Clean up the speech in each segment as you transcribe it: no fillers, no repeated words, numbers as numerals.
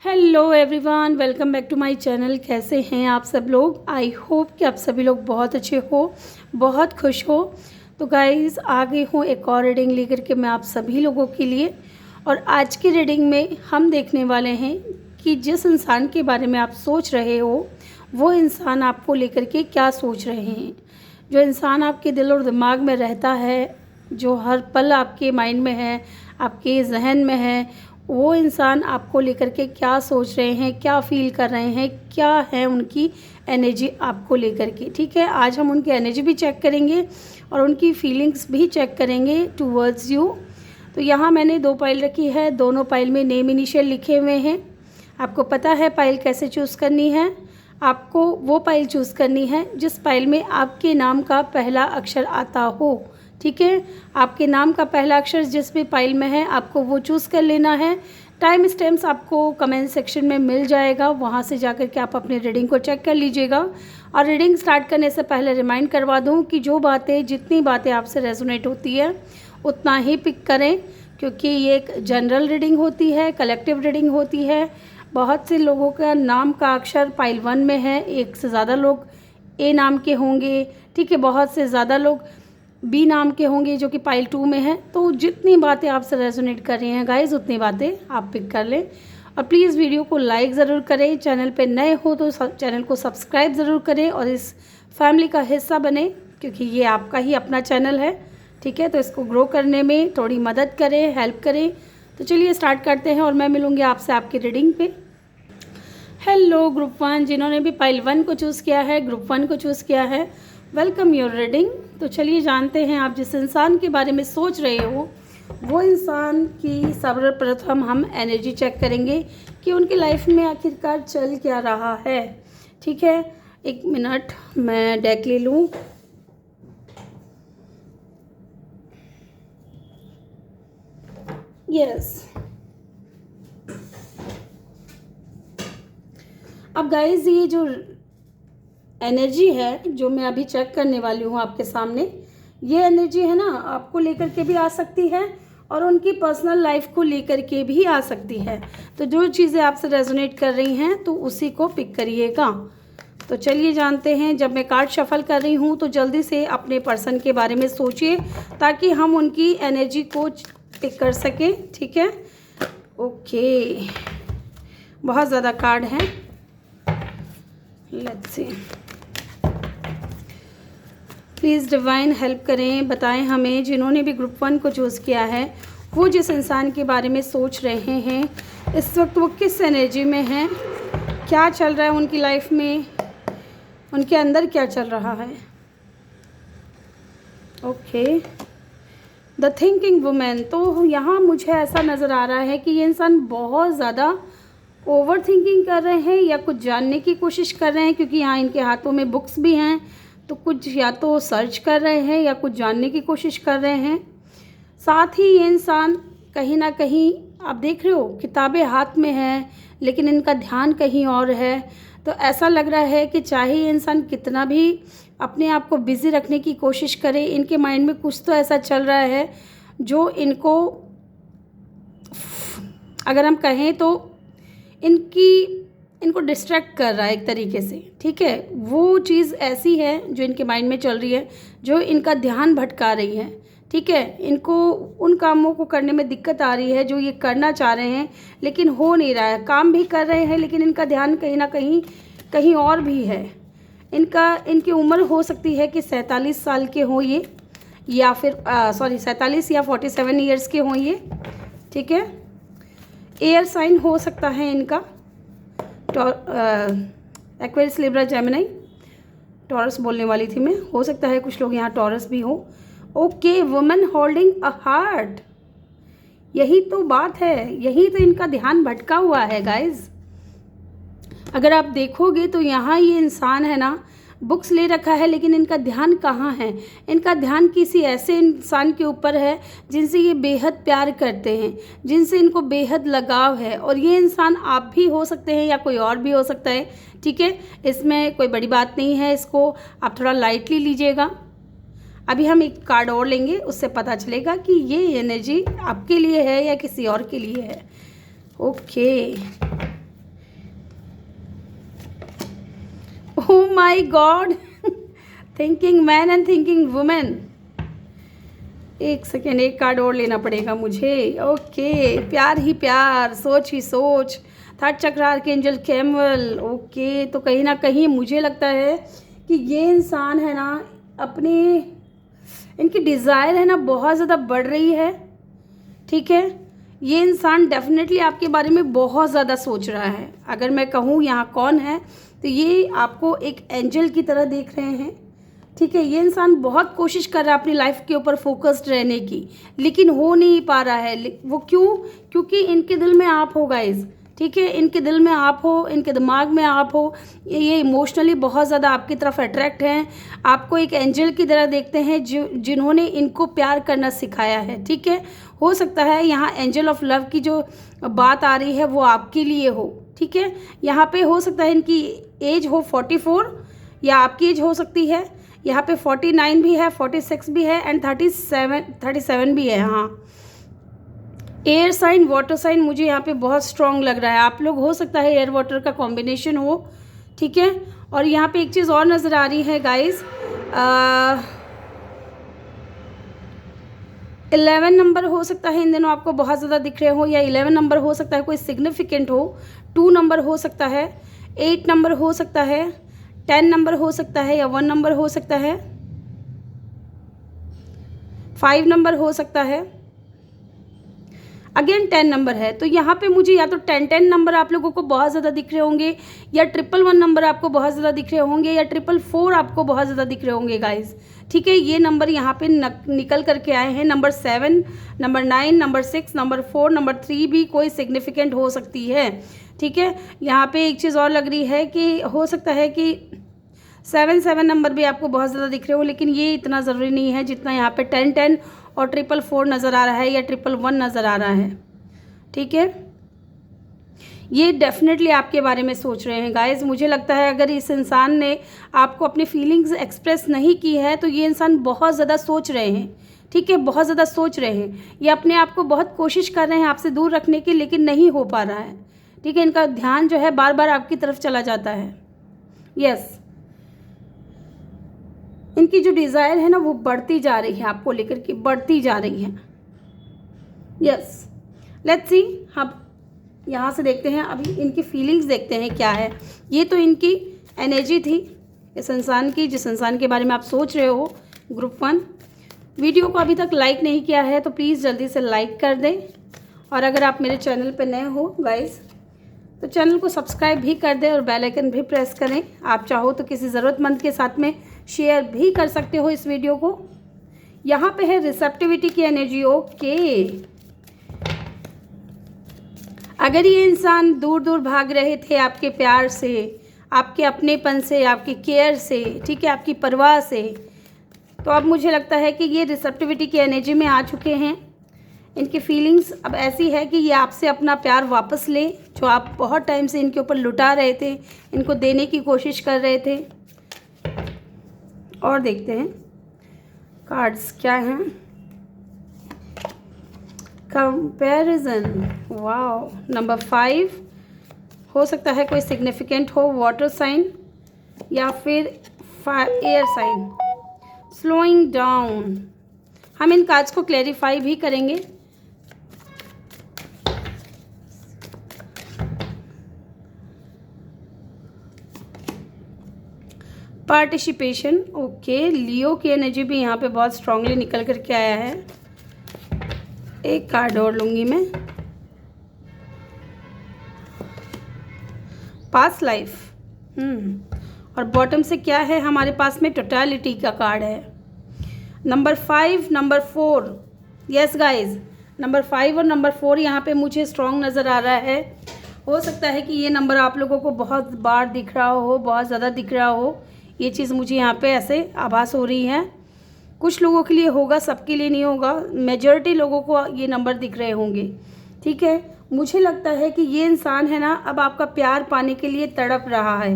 Hello everyone, welcome back to my channel. कैसे हैं आप सब लोग? आई होप कि आप सभी लोग बहुत अच्छे हो, बहुत खुश हो। तो गाइज़, आ गई हूँ एक और रीडिंग लेकर के मैं आप सभी लोगों के लिए। और आज की रीडिंग में हम देखने वाले हैं कि जिस इंसान के बारे में आप सोच रहे हो वो इंसान आपको लेकर के क्या सोच रहे हैं। जो इंसान आपके दिल और दिमाग में रहता है, जो हर पल आपके माइंड में है, आपके जहन में है, वो इंसान आपको लेकर के क्या सोच रहे हैं, क्या फील कर रहे हैं, क्या है उनकी एनर्जी आपको लेकर के। ठीक है, आज हम उनकी एनर्जी भी चेक करेंगे और उनकी फीलिंग्स भी चेक करेंगे टूवर्ड्स यू। तो यहाँ मैंने 2 पाइल रखी है, दोनों पाइल में नेम इनिशियल लिखे हुए हैं। आपको पता है पाइल कैसे चूज़ करनी है। आपको वो पाइल चूज़ करनी है जिस पाइल में आपके नाम का पहला अक्षर आता हो। ठीक है, आपके नाम का पहला अक्षर जिस भी पाइल में है आपको वो चूज़ कर लेना है। टाइम स्टैम्प्स आपको कमेंट सेक्शन में मिल जाएगा, वहाँ से जाकर के आप अपनी रीडिंग को चेक कर लीजिएगा। और रीडिंग स्टार्ट करने से पहले रिमाइंड करवा दूँ कि जितनी बातें आपसे रेजोनेट होती है उतना ही पिक करें, क्योंकि ये एक जनरल रीडिंग होती है, कलेक्टिव रीडिंग होती है। बहुत से लोगों का नाम का अक्षर पाइल 1 में है, एक से ज़्यादा लोग ए नाम के होंगे। ठीक है, बहुत से ज़्यादा लोग बी नाम के होंगे जो कि पाइल 2 में है। तो जितनी बातें आपसे रेजोनेट कर रही हैं गाइस, उतनी बातें आप पिक कर लें। और प्लीज़ वीडियो को लाइक ज़रूर करें, चैनल पे नए हो तो चैनल को सब्सक्राइब ज़रूर करें और इस फैमिली का हिस्सा बने, क्योंकि ये आपका ही अपना चैनल है। ठीक है, तो इसको ग्रो करने में थोड़ी मदद करें, हेल्प करें। तो चलिए स्टार्ट करते हैं और मैं मिलूँगी आपसे आपकी रीडिंग पे। हेलो ग्रुप 1, जिन्होंने भी पाइल 1 को चूज़ किया है, ग्रुप 1 को चूज़ किया है, वेलकम योर रीडिंग। तो चलिए जानते हैं आप जिस इंसान के बारे में सोच रहे हो वो इंसान की सर्वप्रथम हम एनर्जी चेक करेंगे कि उनकी लाइफ में आखिरकार चल क्या रहा है। ठीक है, 1 मिनट मैं डेक ले लूँ। यस, अब गाइज ये जो एनर्जी है जो मैं अभी चेक करने वाली हूँ आपके सामने, ये एनर्जी है ना आपको लेकर के भी आ सकती है और उनकी पर्सनल लाइफ को लेकर के भी आ सकती है। तो जो चीज़ें आपसे रेजोनेट कर रही हैं तो उसी को पिक करिएगा। तो चलिए जानते हैं। जब मैं कार्ड शफल कर रही हूँ तो जल्दी से अपने पर्सन के बारे में सोचिए ताकि हम उनकी एनर्जी को पिक कर सकें। ठीक है, ओके, बहुत ज़्यादा कार्ड हैं, let's see. Please divine help करें, बताएं हमें जिन्होंने भी ग्रुप 1 को चूज़ किया है वो जिस इंसान के बारे में सोच रहे हैं इस वक्त वो किस एनर्जी में हैं, क्या चल रहा है उनकी लाइफ में, उनके अंदर क्या चल रहा है। Okay, the thinking women. तो यहाँ मुझे ऐसा नज़र आ रहा है कि ये इंसान बहुत ज़्यादा ओवर थिंकिंग कर रहे हैं या कुछ जानने की कोशिश कर रहे हैं, क्योंकि यहाँ इनके हाथों में बुक्स भी हैं। तो कुछ या तो सर्च कर रहे हैं या कुछ जानने की कोशिश कर रहे हैं। साथ ही ये इंसान कहीं ना कहीं, आप देख रहे हो किताबें हाथ में हैं लेकिन इनका ध्यान कहीं और है। तो ऐसा लग रहा है कि चाहे ये इंसान कितना भी अपने आप को बिज़ी रखने की कोशिश करे, इनके माइंड में कुछ तो ऐसा चल रहा है जो इनको, अगर हम कहें तो इनको डिस्ट्रैक्ट कर रहा है एक तरीके से। ठीक है, वो चीज़ ऐसी है जो इनके माइंड में चल रही है, जो इनका ध्यान भटका रही है। ठीक है, इनको उन कामों को करने में दिक्कत आ रही है जो ये करना चाह रहे हैं लेकिन हो नहीं रहा है। काम भी कर रहे हैं लेकिन इनका ध्यान कहीं ना कहीं और भी है। इनकी उम्र हो सकती है कि 47 साल के हों ये, या फिर 47 या 47 ईयर्स के हों ये। ठीक है, एयर साइन हो सकता है इनका, एक्वेरियस, लिब्रा, जेमिनी, टॉरस बोलने वाली थी मैं, हो सकता है कुछ लोग यहाँ टॉरस भी हो। Okay, women holding a heart, यही तो बात है, यही तो इनका ध्यान भटका हुआ है गाइज। अगर आप देखोगे तो यहाँ ये इंसान है ना, बुक्स ले रखा है लेकिन इनका ध्यान कहाँ है? इनका ध्यान किसी ऐसे इंसान के ऊपर है जिनसे ये बेहद प्यार करते हैं, जिनसे इनको बेहद लगाव है। और ये इंसान आप भी हो सकते हैं या कोई और भी हो सकता है। ठीक है, इसमें कोई बड़ी बात नहीं है, इसको आप थोड़ा लाइटली लीजिएगा। अभी हम एक कार्ड और लेंगे, उससे पता चलेगा कि ये एनर्जी आपके लिए है या किसी और के लिए है। Okay, O my God, thinking man and thinking women. एक सेकेंड, एक कार्ड और लेना पड़ेगा मुझे। ओके, प्यार ही प्यार, सोच ही सोच, थर्ड चक्र आर्कएंजल कैमुएल। ओके, तो कहीं ना कहीं मुझे लगता है कि ये इंसान है ना, अपने इनकी डिज़ायर है ना बहुत ज़्यादा बढ़ रही है। ठीक है, ये इंसान डेफिनेटली आपके बारे में बहुत ज़्यादा सोच रहा है। अगर मैं कहूँ यहाँ कौन है, तो ये आपको एक एंजल की तरह देख रहे हैं। ठीक है, ये इंसान बहुत कोशिश कर रहा है अपनी लाइफ के ऊपर फोकस्ड रहने की, लेकिन हो नहीं पा रहा है। वो क्यों? क्योंकि इनके दिल में आप हो गाइज। ठीक है, इनके दिल में आप हो, इनके दिमाग में आप हो। ये इमोशनली बहुत ज़्यादा आपकी तरफ अट्रैक्ट हैं, आपको एक एंजल की तरह देखते हैं, जिन्होंने इनको प्यार करना सिखाया है। ठीक है, हो सकता है यहाँ एंजल ऑफ लव की जो बात आ रही है वो आपके लिए हो। ठीक है, यहाँ पे हो सकता है इनकी एज हो 44, या आपकी एज हो सकती है। यहाँ पे 49 भी है, 46 भी है एंड 37 भी है। हाँ, एयर साइन, वाटर साइन मुझे यहाँ पे बहुत स्ट्रॉन्ग लग रहा है। आप लोग हो सकता है एयर वाटर का कॉम्बिनेशन हो। ठीक है, और यहाँ पे एक चीज़ और नज़र आ रही है गाइस, 11 नंबर हो सकता है इन दिनों आपको बहुत ज़्यादा दिख रहे हो, या 11 नंबर हो सकता है कोई सिग्निफिकेंट हो, 2 नंबर हो सकता है, 8 नंबर हो सकता है, 10 नंबर हो सकता है, या 1 नंबर हो सकता है, 5 नंबर हो सकता है, अगेन 10 नंबर है। तो यहाँ पे मुझे या तो 10 नंबर आप लोगों को बहुत ज़्यादा दिख रहे होंगे, या 111 नंबर आपको बहुत ज़्यादा दिख रहे होंगे, या 444 आपको बहुत ज़्यादा दिख रहे होंगे गाइस। ठीक है, ये नंबर यहाँ पे निकल करके आए हैं। Number 7, number 9, number 6, number 4, number 3 भी कोई सिग्निफिकेंट हो सकती है। ठीक है, यहाँ पे एक चीज़ और लग रही है कि हो सकता है कि 7 नंबर भी आपको बहुत ज़्यादा दिख रहे हो, लेकिन ये इतना ज़रूरी नहीं है जितना यहाँ पे 10 और 444 नज़र आ रहा है, या 111 नज़र आ रहा है। ठीक है, ये डेफिनेटली आपके बारे में सोच रहे हैं गाइज। मुझे लगता है अगर इस इंसान ने आपको अपनी फीलिंग्स एक्सप्रेस नहीं की है, तो ये इंसान बहुत ज़्यादा सोच रहे हैं। ठीक है, बहुत ज़्यादा सोच रहे हैं। ये अपने आप को बहुत कोशिश कर रहे हैं आपसे दूर रखने की, लेकिन नहीं हो पा रहा है। ठीक है, इनका ध्यान जो है बार बार आपकी तरफ चला जाता है। यस, इनकी जो डिज़ायर है ना वो बढ़ती जा रही है, आपको लेकर के बढ़ती जा रही है। यस, लेट्स सी, हम यहाँ से देखते हैं, अभी इनकी फीलिंग्स देखते हैं क्या है। ये तो इनकी एनर्जी थी इस इंसान की, जिस इंसान के बारे में आप सोच रहे हो। ग्रुप 1 वीडियो को अभी तक लाइक नहीं किया है तो प्लीज़ जल्दी से लाइक कर दें, और अगर आप मेरे चैनल पर नए हो गाइस तो चैनल को सब्सक्राइब भी कर दें और बेल आइकन भी प्रेस करें। आप चाहो तो किसी ज़रूरतमंद के साथ में शेयर भी कर सकते हो इस वीडियो को। यहाँ पे है रिसेप्टिविटी की एनर्जी। ओके, अगर ये इंसान दूर दूर भाग रहे थे आपके प्यार से, आपके अपनेपन से, आपकी केयर से, ठीक है, आपकी परवाह से, तो अब मुझे लगता है कि ये रिसेप्टिविटी की एनर्जी में आ चुके हैं। इनकी फीलिंग्स अब ऐसी है कि ये आपसे अपना प्यार वापस ले, जो आप बहुत टाइम से इनके ऊपर लुटा रहे थे, इनको देने की कोशिश कर रहे थे। और देखते हैं कार्ड्स क्या हैं। कंपैरिजन, वाओ, नंबर 5 हो सकता है कोई सिग्निफिकेंट हो, वाटर साइन या फिर एयर साइन। स्लोइंग डाउन, हम इन कार्ड्स को क्लैरिफाई भी करेंगे। पार्टिसिपेशन, ओके, लियो की एनर्जी भी यहाँ पे बहुत स्ट्रांगली निकल करके आया है। एक कार्ड और लूँगी मैं, पास्ट लाइफ। और बॉटम से क्या है हमारे पास में, टोटलिटी का कार्ड है। Number 5, number 4, yes guys, number 5 और नंबर 4 यहाँ पे मुझे स्ट्रॉन्ग नज़र आ रहा है। हो सकता है कि ये नंबर आप लोगों को बहुत बार दिख रहा हो, बहुत ज़्यादा दिख रहा हो। ये चीज़ मुझे यहाँ पे ऐसे आभास हो रही है। कुछ लोगों के लिए होगा, सबके लिए नहीं होगा। मेजॉरिटी लोगों को ये नंबर दिख रहे होंगे। ठीक है, मुझे लगता है कि ये इंसान है ना, अब आपका प्यार पाने के लिए तड़प रहा है।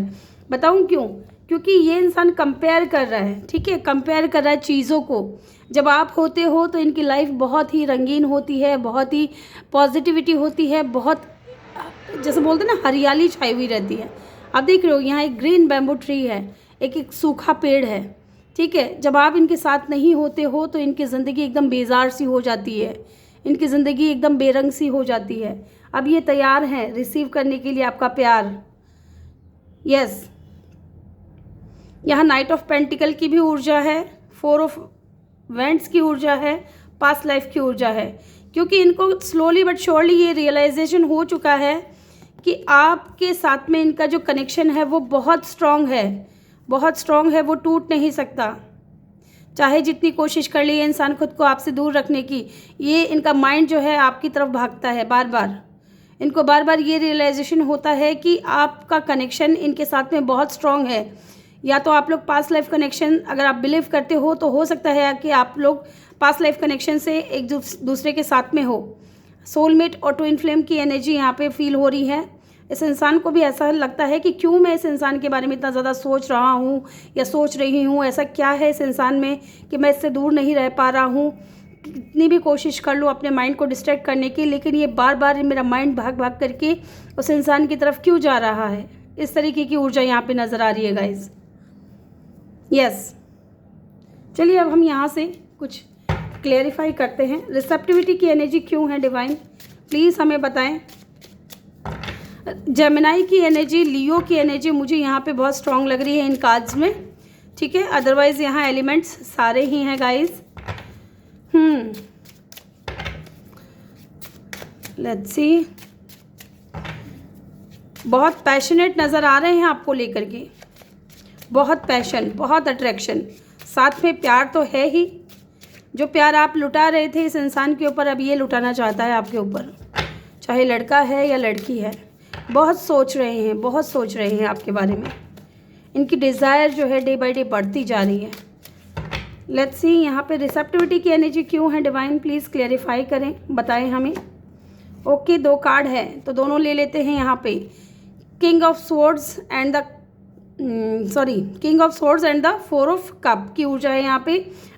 बताऊँ क्यों? क्योंकि ये इंसान कंपेयर कर रहा है। ठीक है, कंपेयर कर रहा है चीज़ों को। जब आप होते हो तो इनकी लाइफ बहुत ही रंगीन होती है, बहुत ही पॉजिटिविटी होती है, बहुत जैसे बोलते हैं ना हरियाली छाई हुई रहती है। आप देख रहे हो यहाँ एक ग्रीन बैम्बू ट्री है, एक सूखा पेड़ है, ठीक है। जब आप इनके साथ नहीं होते हो तो इनकी ज़िंदगी एकदम बेजार सी हो जाती है, इनकी ज़िंदगी एकदम बेरंग सी हो जाती है। अब ये तैयार हैं रिसीव करने के लिए आपका प्यार। यस, यहाँ नाइट ऑफ पेंटिकल की भी ऊर्जा है, 4 ऑफ वेंट्स की ऊर्जा है, पास्ट लाइफ की ऊर्जा है, क्योंकि इनको स्लोली बट श्योरली ये रियलाइजेशन हो चुका है कि आपके साथ में इनका जो कनेक्शन है वो बहुत स्ट्रॉन्ग है, बहुत स्ट्रॉन्ग है, वो टूट नहीं सकता। चाहे जितनी कोशिश कर लिए इंसान खुद को आपसे दूर रखने की, ये इनका माइंड जो है आपकी तरफ भागता है बार बार। इनको बार बार ये रियलाइजेशन होता है कि आपका कनेक्शन इनके साथ में बहुत स्ट्रॉन्ग है। या तो आप लोग पास्ट लाइफ कनेक्शन अगर आप बिलीव करते हो तो हो सकता है कि आप लोग पास्ट लाइफ कनेक्शन से एक दूसरे के साथ में हो। सोलमेट और ट्विन फ्लेम की एनर्जी यहाँ पे फील हो रही है। इस इंसान को भी ऐसा लगता है कि क्यों मैं इस इंसान के बारे में इतना ज़्यादा सोच रहा हूँ या सोच रही हूँ, ऐसा क्या है इस इंसान में कि मैं इससे दूर नहीं रह पा रहा हूँ। कितनी भी कोशिश कर लूँ अपने माइंड को डिस्ट्रैक्ट करने की, लेकिन ये बार बार मेरा माइंड भाग भाग करके उस इंसान की तरफ क्यों जा रहा है। इस तरीके की ऊर्जा यहाँ पे नज़र आ रही है गाइज। यस, चलिए अब हम यहाँ से कुछ क्लेरिफाई करते हैं। रिसेप्टिविटी की एनर्जी क्यों है डिवाइन, प्लीज़ हमें बताएं। जेमिनाई की एनर्जी, लियो की एनर्जी मुझे यहाँ पे बहुत स्ट्रॉन्ग लग रही है इन कार्ड्स में, ठीक है। अदरवाइज़ यहाँ एलिमेंट्स सारे ही हैं गाइज। लेट्स सी, बहुत पैशनेट नज़र आ रहे हैं आपको लेकर के, बहुत पैशन, बहुत अट्रैक्शन, साथ में प्यार तो है ही। जो प्यार आप लुटा रहे थे इस इंसान के ऊपर, अब ये लुटाना चाहता है आपके ऊपर, चाहे लड़का है या लड़की है। बहुत सोच रहे हैं, बहुत सोच रहे हैं आपके बारे में। इनकी डिज़ायर जो है डे बाय डे बढ़ती जा रही है। लेट्स सी, यहाँ पे रिसेप्टिविटी की एनर्जी क्यों है डिवाइन, प्लीज़ क्लेरिफाई करें, बताएं हमें। ओके, 2 कार्ड है तो दोनों ले लेते हैं। यहाँ पे king of swords and the king of swords and the 4 of cup की ऊर्जा है यहाँ पे।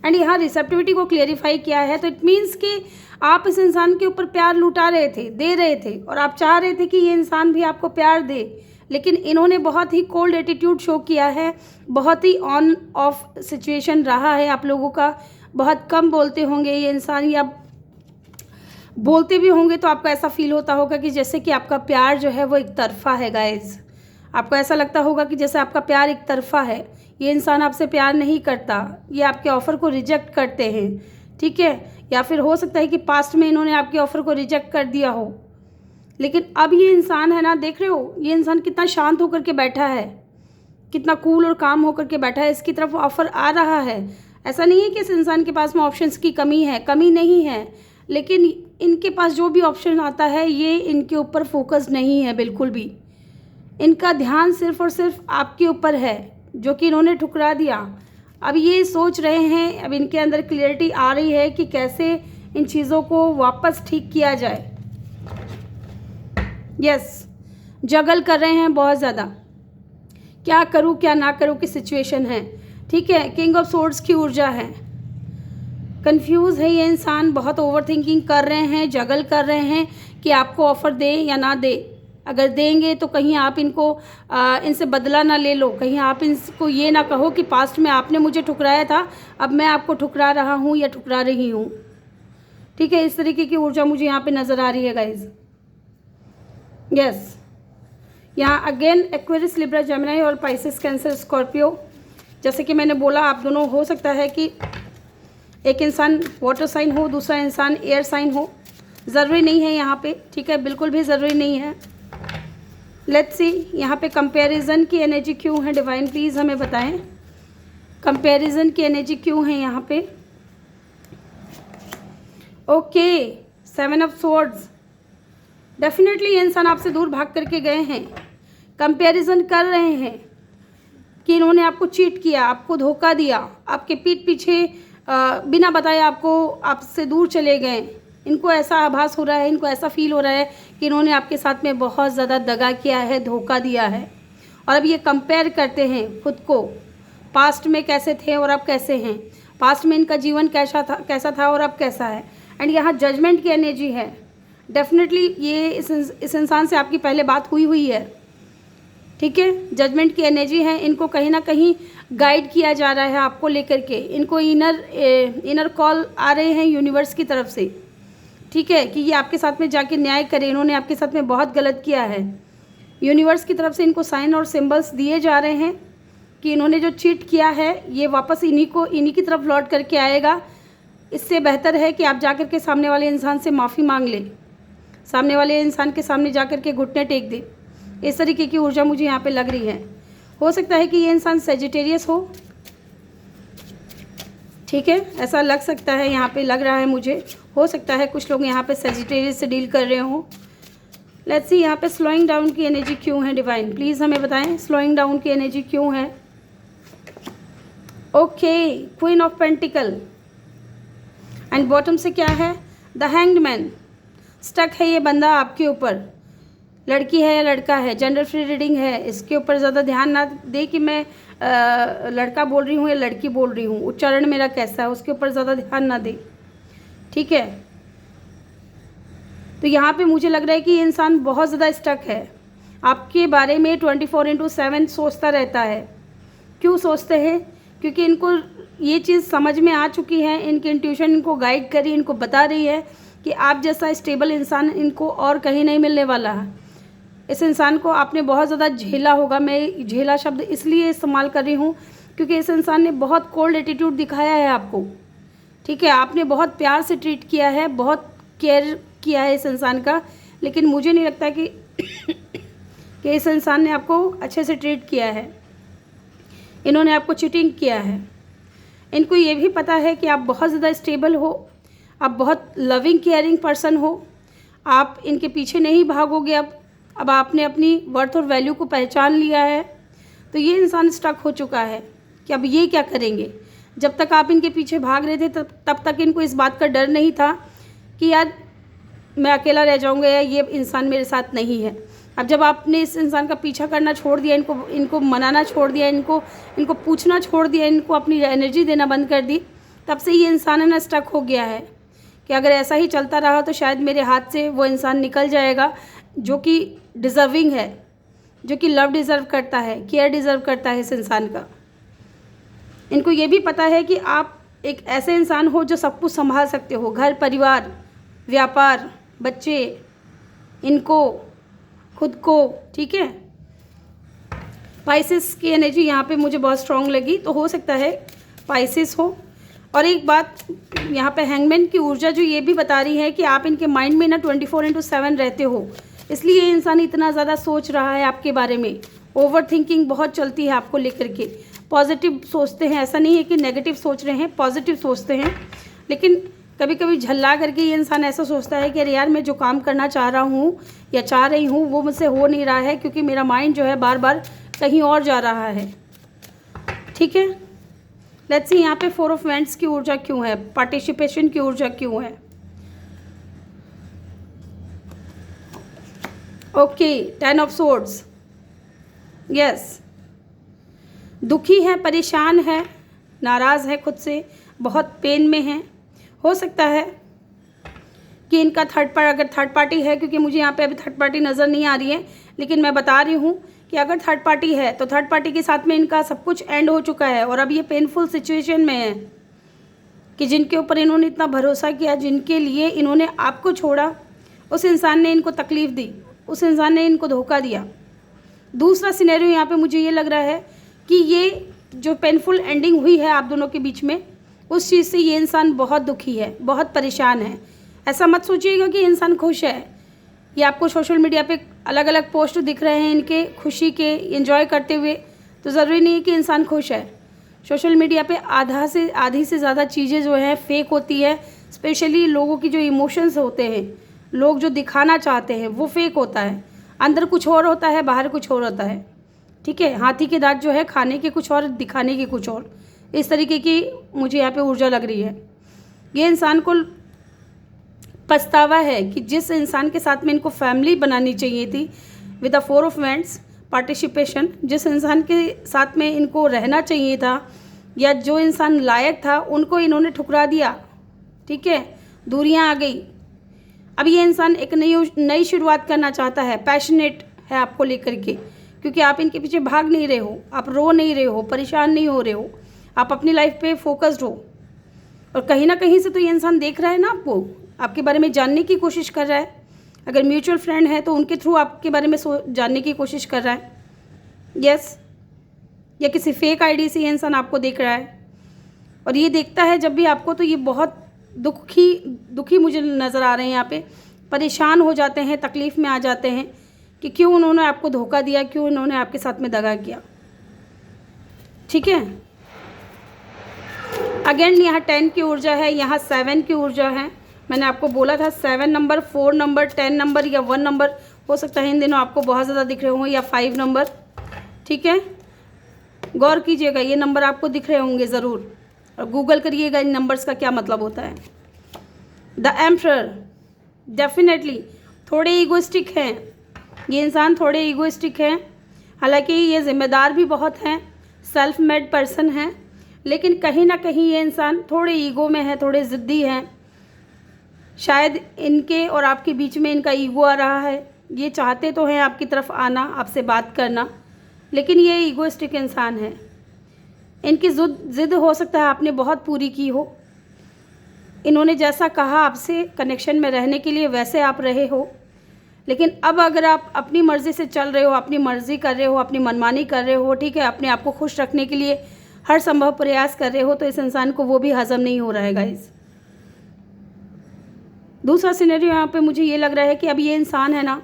एंड यहाँ रिसेप्टिविटी को क्लेरिफाई किया है, तो इट मीन्स कि आप इस इंसान के ऊपर प्यार लुटा रहे थे, दे रहे थे, और आप चाह रहे थे कि ये इंसान भी आपको प्यार दे, लेकिन इन्होंने बहुत ही कोल्ड एटीट्यूड शो किया है, बहुत ही ऑन ऑफ सिचुएशन रहा है आप लोगों का। बहुत कम बोलते होंगे ये इंसान, या बोलते भी होंगे तो आपको ऐसा फील होता होगा कि जैसे कि आपका प्यार जो है वो एक तरफा है गाइज। आपको ऐसा लगता होगा कि जैसे आपका प्यार एक तरफा है, ये इंसान आपसे प्यार नहीं करता, ये आपके ऑफ़र को रिजेक्ट करते हैं, ठीक है। या फिर हो सकता है कि पास्ट में इन्होंने आपके ऑफ़र को रिजेक्ट कर दिया हो, लेकिन अब ये इंसान है ना, देख रहे हो ये इंसान कितना शांत होकर के बैठा है, कितना कूल और काम होकर के बैठा है। इसकी तरफ ऑफ़र आ रहा है। ऐसा नहीं है कि इस इंसान के पास में ऑप्शंस की कमी है, कमी नहीं है, लेकिन इनके पास जो भी ऑप्शन आता है ये इनके ऊपर फोकस नहीं है बिल्कुल भी। इनका ध्यान सिर्फ़ और सिर्फ आपके ऊपर है, जो कि इन्होंने ठुकरा दिया। अब ये सोच रहे हैं, अब इनके अंदर क्लियरिटी आ रही है कि कैसे इन चीज़ों को वापस ठीक किया जाए। यस, जगल कर रहे हैं बहुत ज़्यादा, क्या करूं क्या ना करूं की सिचुएशन है, ठीक है। किंग ऑफ सोर्ड्स की ऊर्जा है, कंफ्यूज है ये इंसान, बहुत ओवर थिंकिंग कर रहे हैं, जगल कर रहे हैं कि आपको ऑफ़र दें या ना दे। अगर देंगे तो कहीं आप इनको इनसे बदला ना ले लो, कहीं आप इनको ये ना कहो कि पास्ट में आपने मुझे ठुकराया था, अब मैं आपको ठुकरा रहा हूँ या ठुकरा रही हूँ, ठीक है। इस तरीके की ऊर्जा मुझे यहाँ पे नज़र आ रही है गाइज। यस, यहाँ अगेन एक्वेरियस, लिब्रा, जेमिनी और पाइसेस, कैंसर, स्कॉर्पियो। जैसे कि मैंने बोला, आप दोनों हो सकता है कि एक इंसान वाटर साइन हो, दूसरा इंसान एयर साइन हो, ज़रूरी नहीं है यहाँ पे, ठीक है, बिल्कुल भी ज़रूरी नहीं है। लेट्स सी, यहाँ पे कंपैरिजन की एनर्जी क्यों है डिवाइन, प्लीज़ हमें बताएं। कंपैरिजन की एनर्जी क्यों है यहाँ पे। ओके, 7 ऑफ स्वॉर्ड्स, डेफिनेटली ये इंसान आपसे दूर भाग करके गए हैं, कंपैरिजन कर रहे हैं कि इन्होंने आपको चीट किया, आपको धोखा दिया, आपके पीठ पीछे बिना बताए आपसे दूर चले गए। इनको ऐसा आभास हो रहा है, इनको ऐसा फील हो रहा है कि इन्होंने आपके साथ में बहुत ज़्यादा दगा किया है, धोखा दिया है। और अब ये कंपेयर करते हैं खुद को, पास्ट में कैसे थे और अब कैसे हैं, पास्ट में इनका जीवन कैसा था और अब कैसा है। एंड यहाँ जजमेंट की एनर्जी है, डेफिनेटली ये इस इंसान से आपकी पहले बात हुई है, ठीक है, जजमेंट की एनर्जी है, इनको कहीं ना कहीं गाइड किया जा रहा है आपको लेकर के, इनको इनर कॉल आ रहे हैं यूनिवर्स की तरफ से, ठीक है, कि ये आपके साथ में जाके न्याय करें, इन्होंने आपके साथ में बहुत गलत किया है। यूनिवर्स की तरफ से इनको साइन और सिंबल्स दिए जा रहे हैं कि इन्होंने जो चीट किया है ये वापस इन्हीं की तरफ लौट करके आएगा। इससे बेहतर है कि आप जाकर के सामने वाले इंसान से माफ़ी मांग लें, सामने वाले इंसान के सामने जाकर के घुटने टेक दें। इस तरीके की ऊर्जा मुझे यहाँ पे लग रही है। हो सकता है कि ये इंसान सेजिटेरियस हो, ठीक है, ऐसा लग सकता है, यहाँ पे लग रहा है मुझे। हो सकता है कुछ लोग यहाँ पे सेजिटेरियस से डील कर रहे हों। लेट्स सी यहाँ पे स्लोइंग डाउन की एनर्जी क्यों है डिवाइन, प्लीज़ हमें बताएं स्लोइंग डाउन की एनर्जी क्यों है। Okay, queen of pentacle and bottom से क्या है, द हैंग्ड मैन। स्टक है ये बंदा आपके ऊपर, लड़की है या लड़का है, जेंडर फ्री रीडिंग है, इसके ऊपर ज़्यादा ध्यान ना दे कि मैं लड़का बोल रही हूँ या लड़की बोल रही हूँ, उच्चारण मेरा कैसा है उसके ऊपर ज़्यादा ध्यान ना दे, ठीक है। तो यहाँ पे मुझे लग रहा है कि ये इंसान बहुत ज़्यादा स्टक है आपके बारे में, 24/7 सोचता रहता है। क्यों सोचते हैं, क्योंकि इनको ये चीज़ समझ में आ चुकी है, इनकी इंट्यूशन इनको गाइड करी, इनको बता रही है कि आप जैसा स्टेबल इंसान इनको और कहीं नहीं मिलने वाला है। इस इंसान को आपने बहुत ज़्यादा झेला होगा, मैं झेला शब्द इसलिए इस्तेमाल कर रही हूँ क्योंकि इस इंसान ने बहुत कोल्ड एटीट्यूड दिखाया है आपको, ठीक है, आपने बहुत प्यार से ट्रीट किया है, बहुत केयर किया है इस इंसान का, लेकिन मुझे नहीं लगता कि इस इंसान ने आपको अच्छे से ट्रीट किया है। इन्होंने आपको चीटिंग किया है। इनको ये भी पता है कि आप बहुत ज़्यादा स्टेबल हो, आप बहुत लविंग केयरिंग पर्सन हो, आप इनके पीछे नहीं भागोगे। अब आपने अपनी वर्थ और वैल्यू को पहचान लिया है। तो ये इंसान स्टक हो चुका है कि अब ये क्या करेंगे। जब तक आप इनके पीछे भाग रहे थे तब तक इनको इस बात का डर नहीं था कि यार मैं अकेला रह जाऊंगा या ये इंसान मेरे साथ नहीं है। अब जब आपने इस इंसान का पीछा करना छोड़ दिया, इनको मनाना छोड़ दिया, इनको पूछना छोड़ दिया, इनको अपनी एनर्जी देना बंद कर दी, तब से ये इंसान है ना स्टक हो गया है कि अगर ऐसा ही चलता रहा तो शायद मेरे हाथ से वो इंसान निकल जाएगा जो कि डिज़र्विंग है, जो कि लव डिज़र्व करता है, केयर डिज़र्व करता है इस इंसान का। इनको ये भी पता है कि आप एक ऐसे इंसान हो जो सब कुछ संभाल सकते हो, घर परिवार व्यापार बच्चे, इनको खुद को, ठीक है। पाइसेस की एनर्जी यहाँ पे मुझे बहुत स्ट्रॉन्ग लगी, तो हो सकता है पाइसेस हो। और एक बात यहाँ पे हैंगमैन की ऊर्जा जो ये भी बता रही है कि आप इनके माइंड में ना 24/7 रहते हो, इसलिए ये इंसान इतना ज़्यादा सोच रहा है आपके बारे में। ओवर थिंकिंग बहुत चलती है आपको लेकर के। पॉजिटिव सोचते हैं, ऐसा नहीं है कि नेगेटिव सोच रहे हैं, पॉजिटिव सोचते हैं, लेकिन कभी कभी झल्ला करके ये इंसान ऐसा सोचता है कि अरे यार मैं जो काम करना चाह रहा हूँ या चाह रही हूँ वो मुझसे हो नहीं रहा है, क्योंकि मेरा माइंड जो है बार बार कहीं और जा रहा है, ठीक है। लेट्स सी यहाँ पे 4 ऑफ वैंड्स की ऊर्जा क्यों है, पार्टिसिपेशन की ऊर्जा क्यों है। ओके, 10 ऑफ सोर्ड्स, यस, दुखी है, परेशान है, नाराज़ है खुद से, बहुत पेन में है। हो सकता है कि इनका अगर थर्ड पार्टी है, क्योंकि मुझे यहाँ पे अभी थर्ड पार्टी नज़र नहीं आ रही है, लेकिन मैं बता रही हूँ कि अगर थर्ड पार्टी है तो थर्ड पार्टी के साथ में इनका सब कुछ एंड हो चुका है और अब ये पेनफुल सिचुएशन में है कि जिनके ऊपर इन्होंने इतना भरोसा किया, जिनके लिए इन्होंने आपको छोड़ा, उस इंसान ने इनको तकलीफ़ दी, उस इंसान ने इनको धोखा दिया। दूसरा सिनेरियो यहाँ पे मुझे ये लग रहा है कि ये जो पेनफुल एंडिंग हुई है आप दोनों के बीच में, उस चीज़ से ये इंसान बहुत दुखी है, बहुत परेशान है। ऐसा मत सोचिएगा कि इंसान खुश है। ये आपको सोशल मीडिया पे अलग अलग पोस्ट दिख रहे हैं इनके खुशी के, एंजॉय करते हुए, तो ज़रूरी नहीं है कि इंसान खुश है। सोशल मीडिया पे आधी से ज़्यादा चीज़ें जो हैं फेक होती है। स्पेशली लोगों की जो इमोशंस होते हैं, लोग जो दिखाना चाहते हैं, वो फेक होता है। अंदर कुछ और होता है, बाहर कुछ और होता है, ठीक है। हाथी के दांत जो है खाने के कुछ और, दिखाने के कुछ और, इस तरीके की मुझे यहाँ पे ऊर्जा लग रही है। ये इंसान को पछतावा है कि जिस इंसान के साथ में इनको फैमिली बनानी चाहिए थी, with the 4 of wands, participation, जिस इंसान के साथ में इनको रहना चाहिए था या जो इंसान लायक था, उनको इन्होंने ठुकरा दिया, ठीक है, दूरियां आ गई। अब ये इंसान एक नई शुरुआत करना चाहता है, पैशनेट है आपको लेकर के क्योंकि आप इनके पीछे भाग नहीं रहे हो, आप रो नहीं रहे हो, परेशान नहीं हो रहे हो, आप अपनी लाइफ पे फोकस्ड हो। और कहीं ना कहीं से तो ये इंसान देख रहा है ना आपको, आपके बारे में जानने की कोशिश कर रहा है। अगर म्यूचुअल फ्रेंड है तो उनके थ्रू आपके बारे में जानने की कोशिश कर रहा है। यस, या किसी फेक आईडी से ये इंसान आपको देख रहा है। और ये देखता है जब भी आपको, तो ये बहुत दुखी मुझे नज़र आ रहे हैं यहाँ पे, परेशान हो जाते हैं, तकलीफ़ में आ जाते हैं कि क्यों उन्होंने आपको धोखा दिया, क्यों उन्होंने आपके साथ में दगा किया। ठीक है, अगेन यहाँ 10 की ऊर्जा है, यहाँ 7 की ऊर्जा है। मैंने आपको बोला था 7 नंबर, 4 नंबर, 10 नंबर या 1 नंबर हो सकता है इन दिनों आपको बहुत ज़्यादा दिख रहे हों, या 5 नंबर। ठीक है, गौर कीजिएगा, ये नंबर आपको दिख रहे होंगे ज़रूर, और गूगल करिएगा इन नंबर्स का क्या मतलब होता है। द एम्परर, डेफिनेटली थोड़े ईगोइस्टिक हैं ये इंसान, थोड़े ईगोइस्टिक हैं। हालांकि ये ज़िम्मेदार भी बहुत हैं, सेल्फ मेड पर्सन हैं, लेकिन कहीं ना कहीं ये इंसान थोड़े ईगो में है, थोड़े ज़िद्दी हैं। शायद इनके और आपके बीच में इनका ईगो आ रहा है। ये चाहते तो हैं आपकी तरफ आना, आपसे बात करना, लेकिन ये ईगोइस्टिक इंसान है। इनकी ज़िद हो सकता है आपने बहुत पूरी की हो। इन्होंने जैसा कहा आपसे कनेक्शन में रहने के लिए, वैसे आप रहे हो। लेकिन अब अगर आप अपनी मर्ज़ी से चल रहे हो, अपनी मर्ज़ी कर रहे हो, अपनी मनमानी कर रहे हो, ठीक है, अपने आप को खुश रखने के लिए हर संभव प्रयास कर रहे हो, तो इस इंसान को वो भी हज़म नहीं हो रहा है गाइस। दूसरा सिनेरियो यहाँ पे मुझे ये लग रहा है कि अब ये इंसान है ना,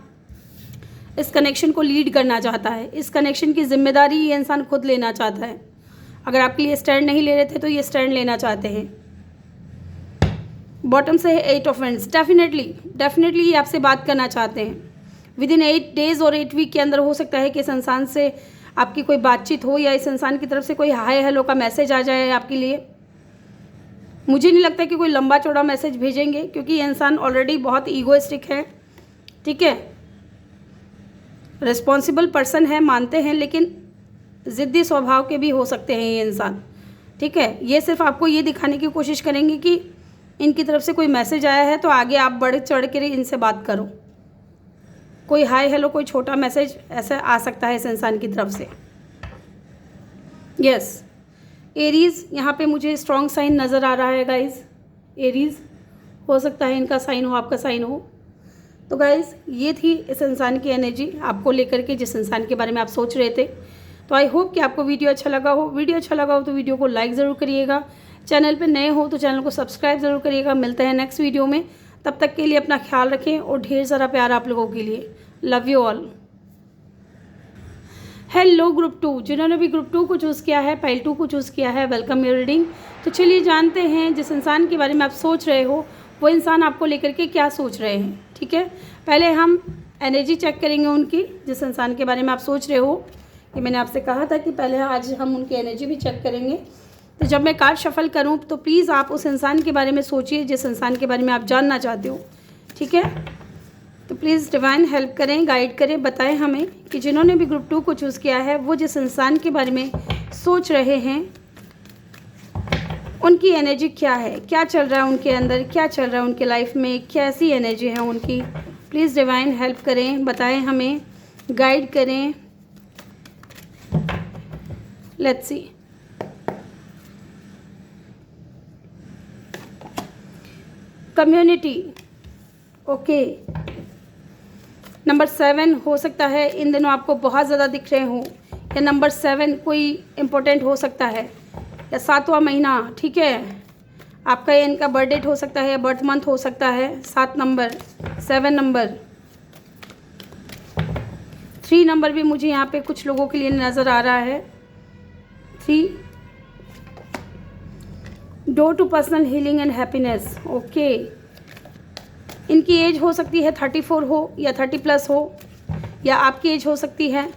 इस कनेक्शन को लीड करना चाहता है। इस कनेक्शन की जिम्मेदारी ये इंसान खुद लेना चाहता है। अगर आपके लिए स्टैंड नहीं ले रहे थे तो ये स्टैंड लेना चाहते हैं। बॉटम से है 8 ऑफ वांड्स। डेफिनेटली ये आपसे बात करना चाहते हैं। विद इन 8 डेज़ और 8 वीक के अंदर हो सकता है कि इस इंसान से आपकी कोई बातचीत हो, या इस इंसान की तरफ से कोई हाय हेलो का मैसेज आ जाए आपके लिए। मुझे नहीं लगता कि कोई लंबा चौड़ा मैसेज भेजेंगे, क्योंकि ये इंसान ऑलरेडी बहुत ईगोइस्टिक है। ठीक है, रिस्पॉन्सिबल पर्सन है, मानते हैं, लेकिन ज़िद्दी स्वभाव के भी हो सकते हैं ये इंसान। ठीक है, ये सिर्फ आपको ये दिखाने की कोशिश करेंगे कि इनकी तरफ से कोई मैसेज आया है तो आगे आप बढ़ चढ़ के इनसे बात करो। कोई हाय हेलो, कोई छोटा मैसेज ऐसा आ सकता है इस इंसान की तरफ से। यस, एरीज़ यहाँ पे मुझे स्ट्रॉन्ग साइन नज़र आ रहा है गाइज़। एरीज़ हो सकता है इनका साइन हो, आपका साइन हो। तो गाइज़ ये थी इस इंसान की एनर्जी आपको लेकर के, जिस इंसान के बारे में आप सोच रहे थे। तो आई होप कि आपको वीडियो अच्छा लगा हो। वीडियो अच्छा लगा हो तो वीडियो को लाइक ज़रूर करिएगा। चैनल पे नए हो तो चैनल को सब्सक्राइब ज़रूर करिएगा। मिलते हैं नेक्स्ट वीडियो में, तब तक के लिए अपना ख्याल रखें और ढेर सारा प्यार आप लोगों के लिए। Love you all. Hello group 2, जिन्होंने भी ग्रुप 2 को चूज़ किया है, पाइल 2 को चूज़ किया है, वेलकम योर रीडिंग। तो चलिए जानते हैं जिस इंसान के बारे में आप सोच रहे हो वो इंसान आपको लेकर के क्या सोच रहे हैं। ठीक है, पहले हम एनर्जी चेक करेंगे उनकी, जिस इंसान के बारे में आप सोच रहे हो। कि मैंने आपसे कहा था कि पहले आज हम उनकी एनर्जी भी चेक करेंगे। तो जब मैं कार्ड शफल करूं तो प्लीज़ आप उस इंसान के बारे में सोचिए जिस इंसान के बारे में आप जानना चाहते हो। ठीक है, तो प्लीज़ डिवाइन हेल्प करें, गाइड करें, बताएं हमें कि जिन्होंने भी ग्रुप 2 को चूज़ किया है वो जिस इंसान के बारे में सोच रहे हैं उनकी एनर्जी क्या है, क्या चल रहा है उनके अंदर, क्या चल रहा है उनके लाइफ में, कैसी एनर्जी है उनकी। प्लीज़ डिवाइन हेल्प करें, बताएं हमें, गाइड करें। Let's see. Community, okay. Number 7 हो सकता है इन दिनों आपको बहुत ज़्यादा दिख रहे हों, या नंबर 7 कोई इम्पोर्टेंट हो सकता है, या 7वां महीना। ठीक है, आपका या इनका बर्थ डेट हो सकता है, या बर्थ मंथ हो सकता है। 7 नंबर, 7 नंबर, 3 नंबर भी मुझे यहाँ पे कुछ लोगों के लिए नज़र आ रहा है। 3 door to personal healing and happiness, okay. इनकी एज हो सकती है 34 हो या 30+ हो, या आपकी एज हो सकती है।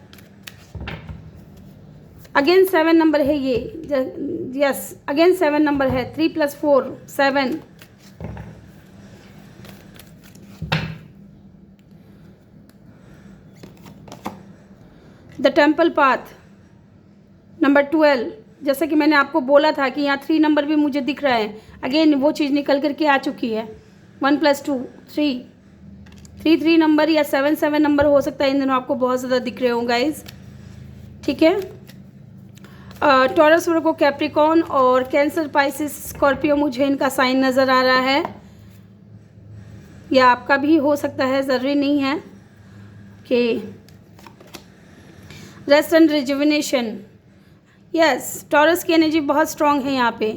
अगेन 7 नंबर है ये, यस अगेन 7 नंबर है। 3 + 4 7। The temple path, number 12। जैसा कि मैंने आपको बोला था कि यहाँ 3 नंबर भी मुझे दिख रहा है। अगेन वो चीज़ निकल करके आ चुकी है। 1 + 2 3 नंबर या 7 नंबर हो सकता है इन दिनों आपको बहुत ज़्यादा दिख रहे हो गाइज। ठीक है। टॉरस, वर्गो, कैप्रिकॉर्न और कैंसर, पाइसिस, स्कॉर्पियो, मुझे इनका साइन नज़र आ रहा है, या आपका भी हो सकता है, ज़रूरी नहीं है। Okay, rest and rejuvenation, yes, taurus की एनर्जी बहुत स्ट्रांग है यहाँ पे।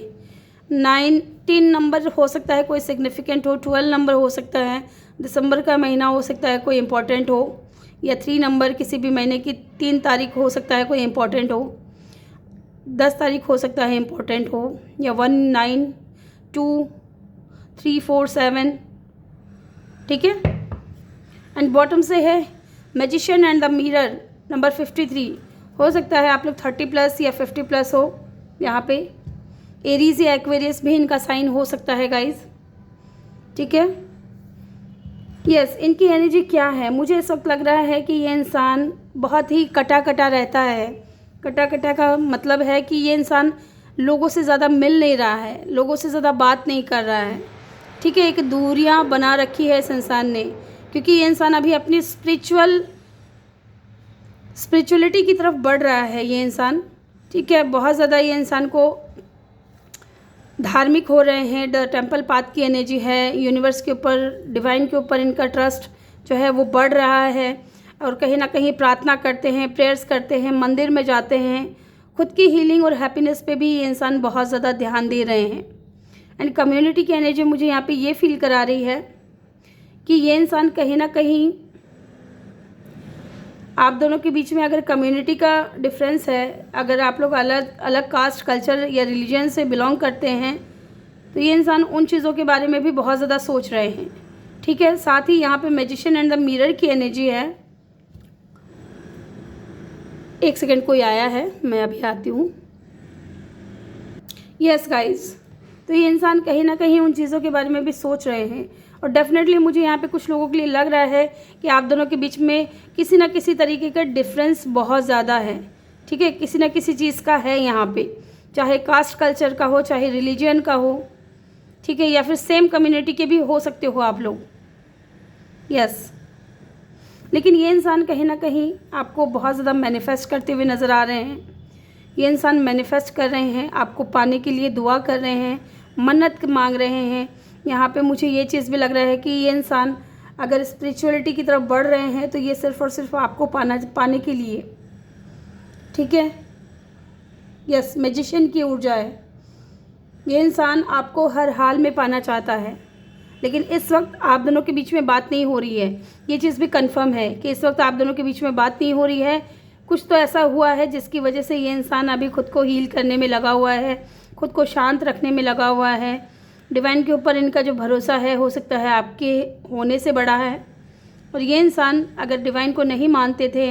19 नंबर हो सकता है कोई सिग्निफिकेंट हो, 12 नंबर हो सकता है, दिसंबर का महीना हो सकता है कोई इम्पोर्टेंट हो, या 3 नंबर किसी भी महीने की 3 तारीख हो सकता है कोई इम्पोर्टेंट हो, 10 तारीख हो सकता है इम्पोर्टेंट हो, या 1, 9, 2, 3, 4, 7, ठीक है। एंड बॉटम से है magician and the mirror, number 53, हो सकता है आप लोग 30+ या 50+ हो यहाँ पे। एरीज या एक्वेरियस भी इनका साइन हो सकता है गाइज, ठीक है। यस, इनकी एनर्जी क्या है, मुझे इस वक्त लग रहा है कि ये इंसान बहुत ही कटा कटा रहता है। कटा कटा का मतलब है कि ये इंसान लोगों से ज़्यादा मिल नहीं रहा है, लोगों से ज़्यादा बात नहीं कर रहा है, ठीक है। एक दूरियां बना रखी है इस इंसान ने, क्योंकि ये इंसान अभी अपनी स्पिरिचुअलिटी की तरफ बढ़ रहा है ये इंसान, ठीक है। बहुत ज़्यादा ये इंसान को धार्मिक हो रहे हैं, द टेम्पल पाथ की एनर्जी है, यूनिवर्स के ऊपर, डिवाइन के ऊपर इनका ट्रस्ट जो है वो बढ़ रहा है, और कहीं ना कहीं प्रार्थना करते हैं, प्रेयर्स करते हैं, मंदिर में जाते हैं, खुद की हीलिंग और हैप्पीनेस पे भी ये इंसान बहुत ज़्यादा ध्यान दे रहे हैं। एंड कम्युनिटी की एनर्जी मुझे यहाँ पे ये फील करा रही है कि ये इंसान कहीं ना कहीं आप दोनों के बीच में अगर कम्युनिटी का डिफरेंस है, अगर आप लोग अलग अलग कास्ट, कल्चर या रिलीजन से बिलोंग करते हैं, तो ये इंसान उन चीज़ों के बारे में भी बहुत ज़्यादा सोच रहे हैं, ठीक है। साथ ही यहाँ पे मैजिशियन एंड द मिरर की एनर्जी है। एक सेकेंड, कोई आया है, मैं अभी आती हूँ। यस गाइज, तो ये इंसान कहीं ना कहीं उन चीज़ों के बारे में भी सोच रहे हैं, और डेफिनेटली मुझे यहाँ पे कुछ लोगों के लिए लग रहा है कि आप दोनों के बीच में किसी ना किसी तरीके का डिफरेंस बहुत ज़्यादा है, ठीक है। किसी ना किसी चीज़ का है यहाँ पे, चाहे कास्ट कल्चर का हो, चाहे रिलीजन का हो, ठीक है, या फिर सेम कम्युनिटी के भी हो सकते हो आप लोग, यस। लेकिन ये इंसान कहीं ना कहीं आपको बहुत ज़्यादा मैनिफेस्ट करते हुए नज़र आ रहे हैं। ये इंसान मैनिफेस्ट कर रहे हैं, आपको पाने के लिए दुआ कर रहे हैं, मन्नत मांग रहे हैं। यहाँ पे मुझे ये चीज़ भी लग रहा है कि ये इंसान अगर स्पिरिचुअलिटी की तरफ बढ़ रहे हैं तो ये सिर्फ़ और सिर्फ आपको पाने के लिए, ठीक है। यस, मैजिशियन की ऊर्जा है। ये इंसान आपको हर हाल में पाना चाहता है, लेकिन इस वक्त आप दोनों के बीच में बात नहीं हो रही है। ये चीज़ भी कंफर्म है कि इस वक्त आप दोनों के बीच में बात नहीं हो रही है। कुछ तो ऐसा हुआ है जिसकी वजह से ये इंसान अभी खुद को हील करने में लगा हुआ है, खुद को शांत रखने में लगा हुआ है। डिवाइन के ऊपर इनका जो भरोसा है हो सकता है आपके होने से बड़ा है। और ये इंसान अगर डिवाइन को नहीं मानते थे,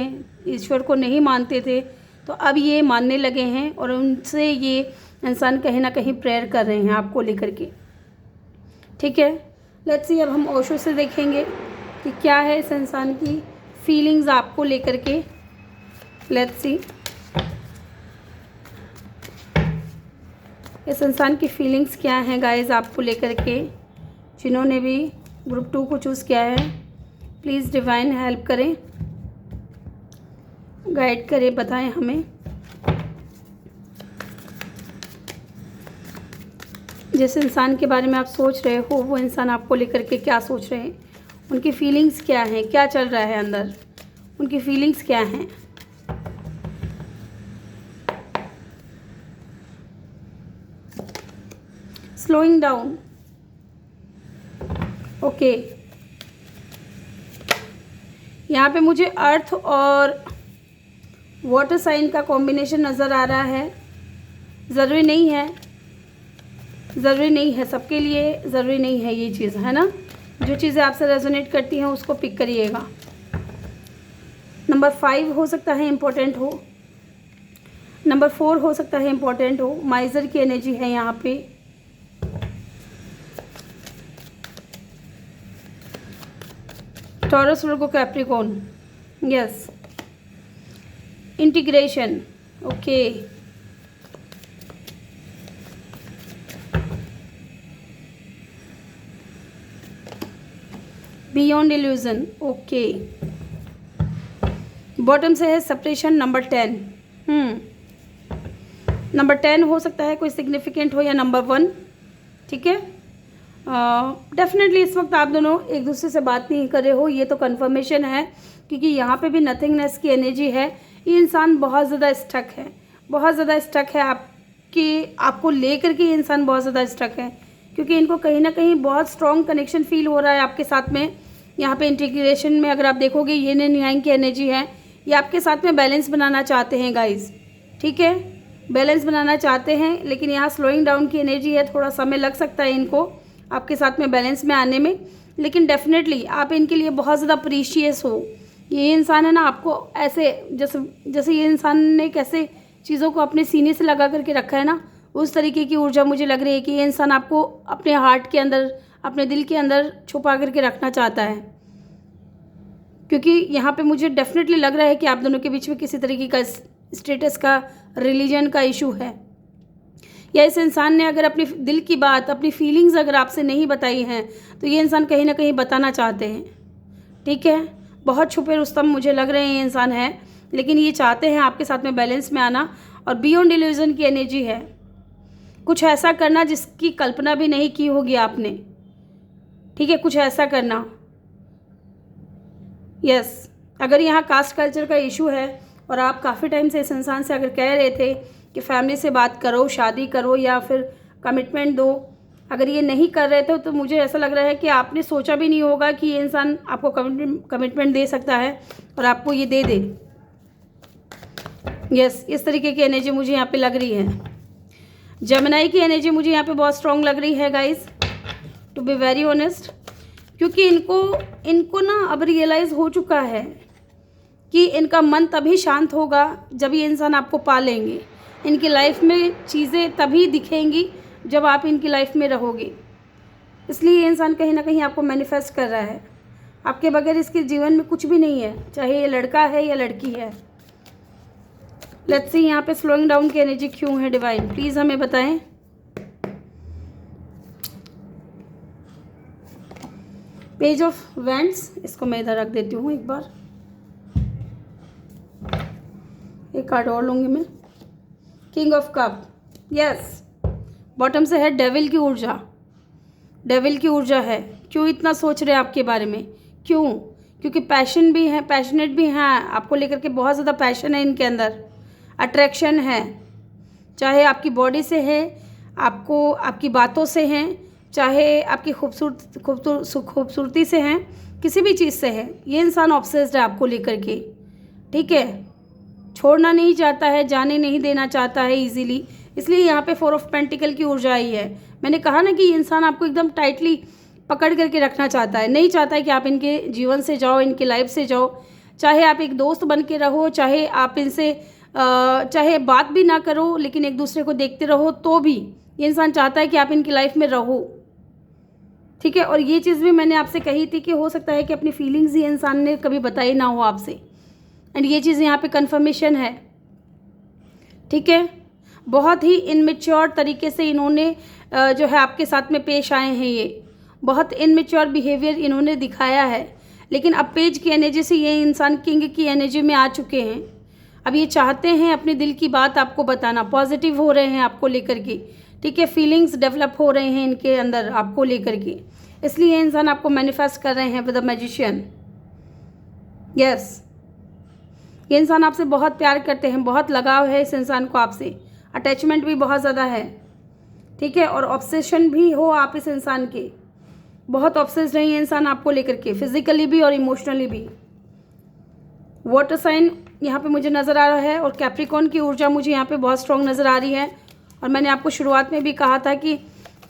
ईश्वर को नहीं मानते थे, तो अब ये मानने लगे हैं, और उनसे ये इंसान कहीं ना कहीं प्रेयर कर रहे हैं आपको लेकर के, ठीक है। लेट्स सी, अब हम ओशो से देखेंगे कि क्या है इस इंसान की फीलिंग्स आपको लेकर के। लेट्स सी, इस इंसान की फीलिंग्स क्या हैं गाइस आपको लेकर के। जिन्होंने भी ग्रुप 2 को चूज़ किया है, प्लीज़ डिवाइन हेल्प करें, गाइड करें, बताएं हमें। जिस इंसान के बारे में आप सोच रहे हो वो इंसान आपको लेकर के क्या सोच रहे हैं, उनकी फीलिंग्स क्या हैं, क्या चल रहा है अंदर, उनकी फीलिंग्स क्या हैं। Slowing down, okay. यहाँ पे मुझे अर्थ और वाटर साइन का कॉम्बिनेशन नज़र आ रहा है। ज़रूरी नहीं है सबके लिए, ज़रूरी नहीं है ये चीज़, है ना। जो चीज़ें आपसे रेजोनेट करती हैं उसको पिक करिएगा। नंबर 5 हो सकता है इम्पोर्टेंट हो, नंबर 4 हो सकता है इम्पोर्टेंट हो। माइजर की एनर्जी है यहाँ पे। Taurus, Virgo, Capricorn, yes. Integration, okay. Beyond illusion, okay. Bottom से है सेपरेशन, नंबर 10, नंबर 10 हो सकता है, कोई सिग्निफिकेंट हो, या नंबर 1। ठीक है, डेफिनेटली इस वक्त आप दोनों एक दूसरे से बात नहीं कर रहे हो, ये तो कन्फर्मेशन है, क्योंकि यहाँ पे भी नथिंगनेस की एनर्जी है। ये इंसान बहुत ज़्यादा स्टक है, बहुत ज़्यादा स्टक है आपको लेकर के। ये इंसान बहुत ज़्यादा स्टक है, क्योंकि इनको कहीं ना कहीं बहुत स्ट्रॉन्ग कनेक्शन फील हो रहा है आपके साथ में। यहाँ पे इंटीग्रेशन में अगर आप देखोगे, ये न्याय की एनर्जी है, ये आपके साथ में बैलेंस बनाना चाहते हैं गाइज। ठीक है, बैलेंस बनाना चाहते हैं, लेकिन यहाँ स्लोइंग डाउन की एनर्जी है, थोड़ा समय लग सकता है इनको आपके साथ में बैलेंस में आने में, लेकिन डेफिनेटली आप इनके लिए बहुत ज़्यादा प्रीशियस हो। ये इंसान है ना, आपको ऐसे जैसे ये इंसान ने कैसे चीज़ों को अपने सीने से लगा करके रखा है ना, उस तरीके की ऊर्जा मुझे लग रही है कि ये इंसान आपको अपने हार्ट के अंदर, अपने दिल के अंदर छुपा करके रखना चाहता है। क्योंकि यहाँ पे मुझे डेफिनेटली लग रहा है कि आप दोनों के बीच में किसी तरीके का स्टेटस का, रिलीजन का इशू है, या इस इंसान ने अगर अपनी दिल की बात, अपनी फीलिंग्स अगर आपसे नहीं बताई हैं, तो ये इंसान कहीं ना कहीं बताना चाहते हैं। ठीक है, बहुत छुपे रुस्तम मुझे लग रहे हैं ये इंसान है, लेकिन ये चाहते हैं आपके साथ में बैलेंस में आना। और बियॉन्ड इल्यूजन की एनर्जी है, कुछ ऐसा करना जिसकी कल्पना भी नहीं की होगी आपने। ठीक है, कुछ ऐसा करना। यस, अगर यहाँ कास्ट कल्चर का इशू है और आप काफ़ी टाइम से इस इंसान से अगर कह रहे थे कि फैमिली से बात करो, शादी करो, या फिर कमिटमेंट दो, अगर ये नहीं कर रहे थे, तो मुझे ऐसा लग रहा है कि आपने सोचा भी नहीं होगा कि ये इंसान आपको कमिटमेंट दे सकता है और आपको ये दे दे। यस, इस तरीके की एनर्जी मुझे यहाँ पे लग रही है। जेमिनी की एनर्जी मुझे यहाँ पे बहुत स्ट्रॉन्ग लग रही है guys, to be very honest, क्योंकि इनको ना अब रियलाइज़ हो चुका है कि इनका मन तभी शांत होगा जब ये इंसान आपको पा लेंगे। इनकी लाइफ में चीज़ें तभी दिखेंगी जब आप इनकी लाइफ में रहोगे। इसलिए ये इंसान कहीं ना कहीं आपको मैनिफेस्ट कर रहा है। आपके बगैर इसके जीवन में कुछ भी नहीं है, चाहे ये लड़का है या लड़की है। लेट्स सी यहाँ पे स्लोइंग डाउन की एनर्जी क्यों है डिवाइन, प्लीज़ हमें बताएं। पेज ऑफ वैंड्स, इसको मैं इधर रख देती हूँ एक बार, एक कार्ड और लूँगी मैं। King of cup, yes, bottom से है डेविल की ऊर्जा, डेविल की ऊर्जा है। क्यों इतना सोच रहे हैं आपके बारे में, क्यों? क्योंकि पैशन भी है, पैशनेट भी हैं आपको लेकर के, बहुत ज़्यादा पैशन है इनके अंदर, अट्रैक्शन है, चाहे आपकी बॉडी से है, आपको आपकी बातों से हैं, चाहे आपकी खूबसूरती से हैं, किसी भी चीज़ से है। ये इंसान ऑब्सेस्ड है आपको लेकर के। ठीक है, छोड़ना नहीं चाहता है, जाने नहीं देना चाहता है इजीली, इसलिए यहाँ पे 4 ऑफ पेंटिकल की ऊर्जा आई है। मैंने कहा ना कि ये इंसान आपको एकदम टाइटली पकड़ करके रखना चाहता है, नहीं चाहता है कि आप इनके जीवन से जाओ, इनकी लाइफ से जाओ। चाहे आप एक दोस्त बन के रहो, चाहे आप इनसे चाहे बात भी ना करो, लेकिन एक दूसरे को देखते रहो, तो भी ये इंसान चाहता है कि आप इनकी लाइफ में रहो। ठीक है, और ये चीज़ भी मैंने आपसे कही थी कि हो सकता है कि अपनी फीलिंग्स ये इंसान ने कभी बताई ना हो आपसे, एंड ये चीज़ यहाँ पे कंफर्मेशन है। ठीक है, बहुत ही इनमेच्योर तरीके से इन्होंने जो है आपके साथ में पेश आए हैं। ये बहुत इनमेच्योर बिहेवियर इन्होंने दिखाया है, लेकिन अब पेज की एनर्जी से ये इंसान किंग की एनर्जी में आ चुके हैं। अब ये चाहते हैं अपने दिल की बात आपको बताना, पॉजिटिव हो रहे हैं आपको लेकर के। ठीक है, फीलिंग्स डेवलप हो रहे हैं इनके अंदर आपको लेकर के, इसलिए ये इंसान आपको मैनिफेस्ट कर रहे हैं विद द मैजिशियन। यस, ये इंसान आपसे बहुत प्यार करते हैं, बहुत लगाव है इस इंसान को आपसे, अटैचमेंट भी बहुत ज़्यादा है। ठीक है, और ऑब्सेशन भी हो आप इस इंसान के, बहुत ऑब्सेस्ड है ये इंसान आपको लेकर के, फिजिकली भी और इमोशनली भी। वाटर साइन यहाँ पे मुझे नज़र आ रहा है, और कैप्रिकॉर्न की ऊर्जा मुझे यहाँ पे बहुत स्ट्रॉन्ग नज़र आ रही है। और मैंने आपको शुरुआत में भी कहा था कि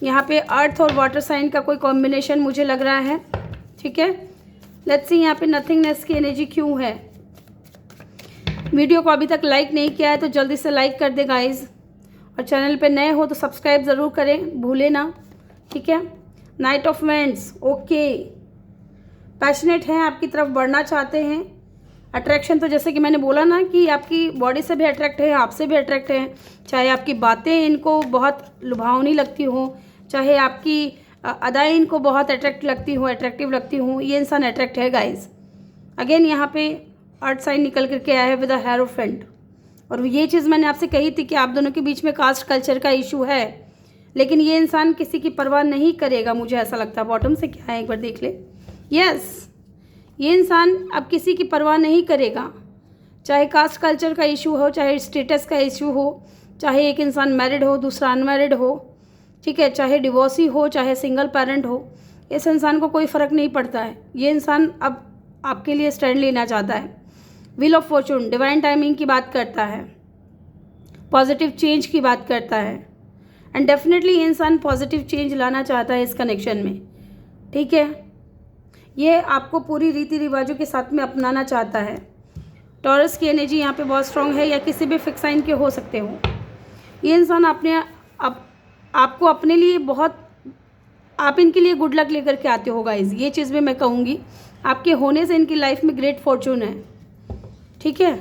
यहाँ पे अर्थ और वाटर साइन का कोई कॉम्बिनेशन मुझे लग रहा है। ठीक है, लेट्स सी यहाँ पे नथिंगनेस की एनर्जी क्यों है। वीडियो को अभी तक लाइक नहीं किया है तो जल्दी से लाइक कर दे गाइज, और चैनल पे नए हो तो सब्सक्राइब ज़रूर करें, भूले ना। ठीक है, night of vends, okay, passionate हैं, आपकी तरफ बढ़ना चाहते हैं। अट्रैक्शन तो जैसे कि मैंने बोला ना कि आपकी बॉडी से भी अट्रैक्ट है, आपसे भी अट्रैक्ट है, चाहे आपकी बातें इनको बहुत लुभावनी लगती हो, चाहे आपकी अदाएँ इनको बहुत अट्रैक्टिव लगती हो, ये इंसान अट्रैक्ट है गाइज। अगेन यहाँ पे अर्थ साइन निकल करके आया है विद अ हेरोफेंट, और ये चीज़ मैंने आपसे कही थी कि आप दोनों के बीच में कास्ट कल्चर का इशू है, लेकिन ये इंसान किसी की परवाह नहीं करेगा, मुझे ऐसा लगता है। बॉटम से क्या है एक बार देख ले। यस, ये इंसान अब किसी की परवाह नहीं करेगा, चाहे कास्ट कल्चर का इशू हो, चाहे स्टेटस का इशू हो, चाहे एक इंसान मैरिड हो दूसरा अनमैरिड हो, ठीक है, चाहे डिवोर्सी हो चाहे सिंगल पेरेंट हो, इस इंसान को कोई फ़र्क नहीं पड़ता है। ये इंसान अब आपके लिए स्टैंड लेना चाहता है। Wheel of Fortune divine timing की बात करता है, पॉजिटिव चेंज की बात करता है, एंड डेफिनेटली ये इंसान पॉजिटिव चेंज लाना चाहता है इस कनेक्शन में, ठीक है। ये आपको पूरी रीति रिवाजों के साथ में अपनाना चाहता है। टॉरस की एनर्जी यहाँ पे बहुत स्ट्रांग है, या किसी भी फिक्स साइन के हो सकते हो। ये इंसान आपको अपने लिए बहुत, आप इनके लिए गुड लक लेकर के आते हो गाइज, ये चीज़ भी मैं कहूँगी। आपके होने से इनकी लाइफ में ग्रेट फॉर्चून है, ठीक है।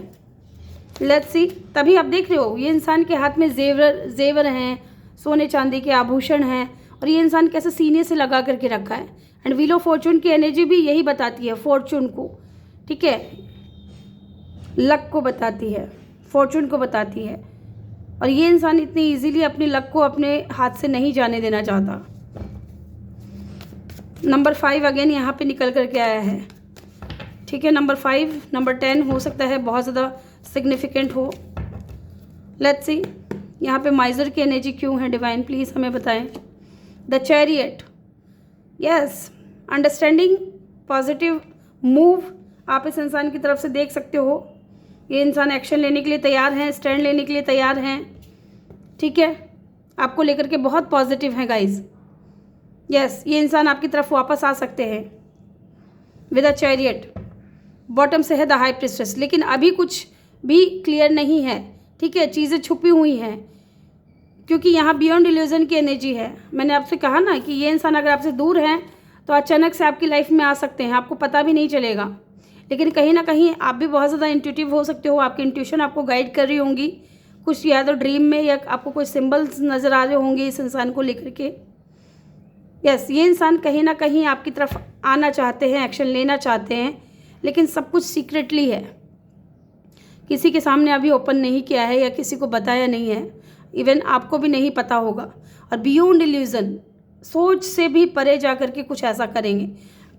लेट्स सी, तभी आप देख रहे हो ये इंसान के हाथ में जेवर हैं, सोने चांदी के आभूषण हैं, और ये इंसान कैसे सीने से लगा करके रखा है। एंड व्हील ऑफ फॉर्चून की एनर्जी भी यही बताती है, फॉर्चून को, ठीक है, लक को बताती है, फॉर्चून को बताती है। और ये इंसान इतनी इजीली अपनी लक को अपने हाथ से नहीं जाने देना चाहता। नंबर 5 अगेन यहाँ पे निकल करके आया है, ठीक है। नंबर 5, नंबर 10 हो सकता है बहुत ज़्यादा सिग्निफिकेंट हो। लेट्स सी यहाँ पे माइजर की एनर्जी क्यों है, डिवाइन प्लीज़ हमें बताएं। The chariot, yes, understanding, positive move आप इस इंसान की तरफ से देख सकते हो। ये इंसान एक्शन लेने के लिए तैयार हैं, स्टैंड लेने के लिए तैयार हैं, ठीक है। आपको लेकर के बहुत पॉजिटिव हैं गाइज। यस, ये इंसान आपकी तरफ वापस आ सकते हैं विद अ चैरियट। बॉटम से है द हाई प्रिस्टेस, लेकिन अभी कुछ भी क्लियर नहीं है, ठीक है, चीज़ें छुपी हुई हैं, क्योंकि यहाँ बियॉन्ड इल्यूजन की एनर्जी है। मैंने आपसे कहा ना कि ये इंसान अगर आपसे दूर हैं तो अचानक से आपकी लाइफ में आ सकते हैं, आपको पता भी नहीं चलेगा। लेकिन कहीं ना कहीं आप भी बहुत ज़्यादा इंट्यूटिव हो सकते हो, आपकी इंट्यूशन आपको गाइड कर रही होंगी कुछ, या तो ड्रीम में, या आपको कोई सिंबल्स नज़र आ रहे होंगे इस इंसान को लेकर के। यस, ये इंसान कहीं ना कहीं आपकी तरफ आना चाहते हैं, एक्शन लेना चाहते हैं, लेकिन सब कुछ सीक्रेटली है, किसी के सामने अभी ओपन नहीं किया है या किसी को बताया नहीं है, इवन आपको भी नहीं पता होगा। और बियॉन्ड इल्यूजन, सोच से भी परे जा कर के कुछ ऐसा करेंगे।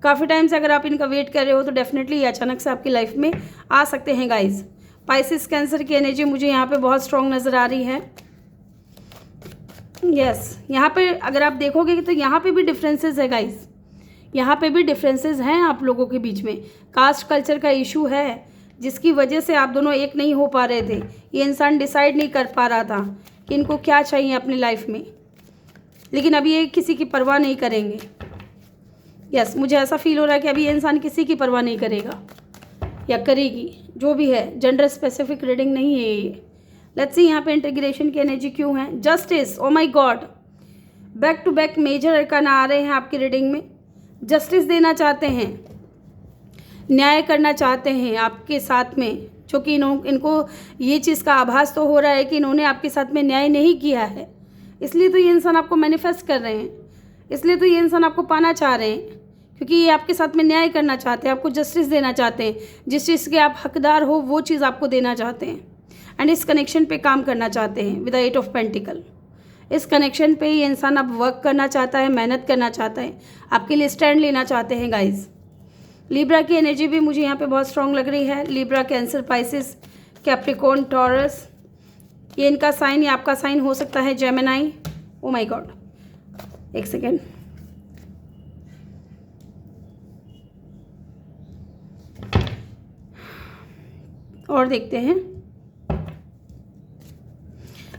काफ़ी टाइम से अगर आप इनका वेट कर रहे हो तो डेफिनेटली ये अचानक से आपकी लाइफ में आ सकते हैं गाइज। पाइसिस कैंसर की एनर्जी मुझे यहाँ पे बहुत स्ट्रॉन्ग नज़र आ रही है। यस, यहाँ पे अगर आप देखोगे तो यहाँ पे भी डिफरेंसेस है गाइज, यहाँ पे भी डिफरेंसेस हैं आप लोगों के बीच में। कास्ट कल्चर का इशू है जिसकी वजह से आप दोनों एक नहीं हो पा रहे थे। ये इंसान डिसाइड नहीं कर पा रहा था कि इनको क्या चाहिए अपनी लाइफ में, लेकिन अभी ये किसी की परवाह नहीं करेंगे। यस, मुझे ऐसा फील हो रहा है कि अभी ये इंसान किसी की परवाह नहीं करेगा या करेगी, जो भी है। जेंडर स्पेसिफिक रीडिंग नहीं है ये। लेट्स सी यहाँ पे इंटीग्रेशन की एनर्जी क्यों है। Justice, oh my god, back to back major arcana आ रहे हैं आपकी रीडिंग में। जस्टिस देना चाहते हैं, न्याय करना चाहते हैं आपके साथ में, जो कि इनको ये चीज़ का आभास तो हो रहा है कि इन्होंने आपके साथ में न्याय नहीं किया है, इसलिए तो ये इंसान आपको मैनिफेस्ट कर रहे हैं, इसलिए तो ये इंसान आपको पाना चाह रहे हैं, क्योंकि ये आपके साथ में न्याय करना चाहते हैं, आपको जस्टिस देना चाहते हैं, जिस चीज़ के आप हकदार हो वो चीज़ आपको देना चाहते हैं। एंड इस कनेक्शन पे काम करना चाहते हैं विद द 8 ऑफ पेंटिकल। इस कनेक्शन पे ये इंसान अब वर्क करना चाहता है, मेहनत करना चाहता है, आपके लिए स्टैंड लेना चाहते हैं गाइज। लिब्रा की एनर्जी भी मुझे यहाँ पे बहुत स्ट्रॉन्ग लग रही है। Libra, cancer, Pisces, Capricorn, taurus, ये इनका साइन या आपका साइन हो सकता है। जेमिनाई, ओ माय गॉड, एक सेकेंड, और देखते हैं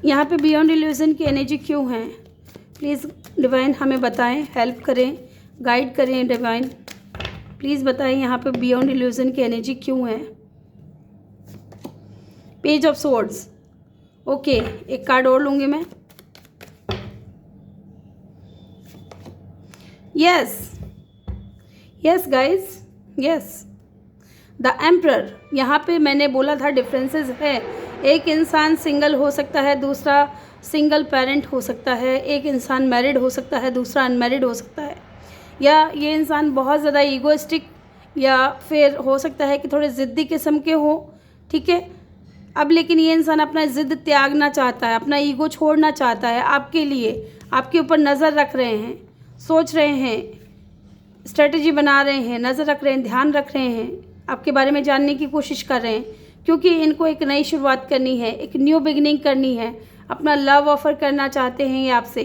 यहाँ पे बियॉन्ड इल्यूजन की एनर्जी क्यों है। प्लीज़ डिवाइन हमें बताएं, हेल्प करें, गाइड करें। डिवाइन प्लीज़ बताएं यहाँ पे बियॉन्ड इल्यूजन की एनर्जी क्यों है। पेज ऑफ सोर्ड्स, ओके, एक कार्ड और लूँगी मैं। Yes yes guys, yes, the emperor. यहाँ पे मैंने बोला था डिफरेंसेस है। एक इंसान सिंगल हो सकता है, दूसरा सिंगल पेरेंट हो सकता है। एक इंसान मैरिड हो सकता है, दूसरा अनमैरिड हो सकता है। या ये इंसान बहुत ज़्यादा ईगोइस्टिक, या फिर हो सकता है कि थोड़े ज़िद्दी किस्म के हो, ठीक है। अब लेकिन ये इंसान अपना ज़िद त्यागना चाहता है, अपना ईगो छोड़ना चाहता है आपके लिए, आपके ऊपर नज़र रख रहे हैं, सोच रहे हैं, स्ट्रेटजी बना रहे हैं, नज़र रख रहे हैं, ध्यान रख रहे हैं, आपके बारे में जानने की कोशिश कर रहे हैं, क्योंकि इनको एक नई शुरुआत करनी है, एक न्यू बिगिनिंग करनी है, अपना लव ऑफ़र करना चाहते हैं ये आपसे।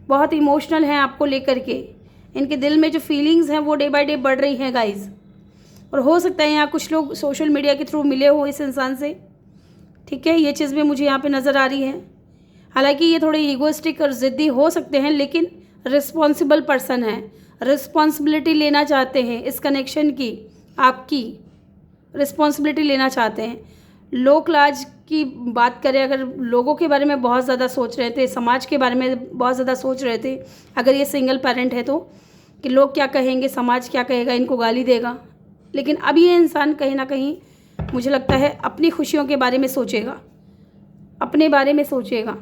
बहुत इमोशनल हैं आपको लेकर के, इनके दिल में जो फीलिंग्स हैं वो डे बाय डे बढ़ रही हैं गाइज़। और हो सकता है यहाँ कुछ लोग सोशल मीडिया के थ्रू मिले हो इस इंसान से, ठीक है, ये चीज़ भी मुझे यहाँ पे नज़र आ रही है। हालांकि ये थोड़े ईगोइस्टिक और ज़िद्दी हो सकते हैं, लेकिन रिस्पॉन्सिबल पर्सन है, रिस्पॉन्सिबिलिटी लेना चाहते हैं इस कनेक्शन की, आपकी रिस्पॉन्सिबिलिटी लेना चाहते हैं। लोक लाज की बात करें, अगर लोगों के बारे में बहुत ज़्यादा सोच रहे थे, समाज के बारे में बहुत ज़्यादा सोच रहे थे, अगर ये सिंगल पेरेंट है तो, कि लोग क्या कहेंगे, समाज क्या कहेगा, इनको गाली देगा, लेकिन अब ये इंसान कहीं ना कहीं मुझे लगता है अपनी खुशियों के बारे में सोचेगा, अपने बारे में सोचेगा।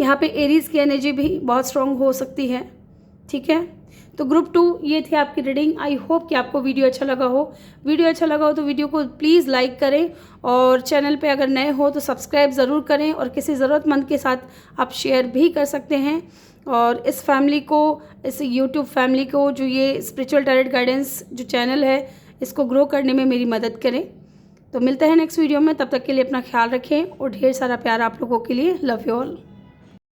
यहाँ पे एरीज़ की एनर्जी भी बहुत स्ट्रॉन्ग हो सकती है, ठीक है। तो ग्रुप 2 ये थी आपकी रीडिंग। आई होप कि आपको वीडियो अच्छा लगा हो। वीडियो अच्छा लगा हो तो वीडियो को प्लीज़ लाइक करें, और चैनल पे अगर नए हो तो सब्सक्राइब ज़रूर करें, और किसी ज़रूरतमंद के साथ आप शेयर भी कर सकते हैं। और इस फैमिली को, इस यूट्यूब फैमिली को, जो ये स्पिरिचुअल टैरोट गाइडेंस जो चैनल है, इसको ग्रो करने में मेरी मदद करें। तो मिलते हैं नेक्स्ट वीडियो में, तब तक के लिए अपना ख्याल रखें और ढेर सारा प्यार आप लोगों के लिए। Love you all.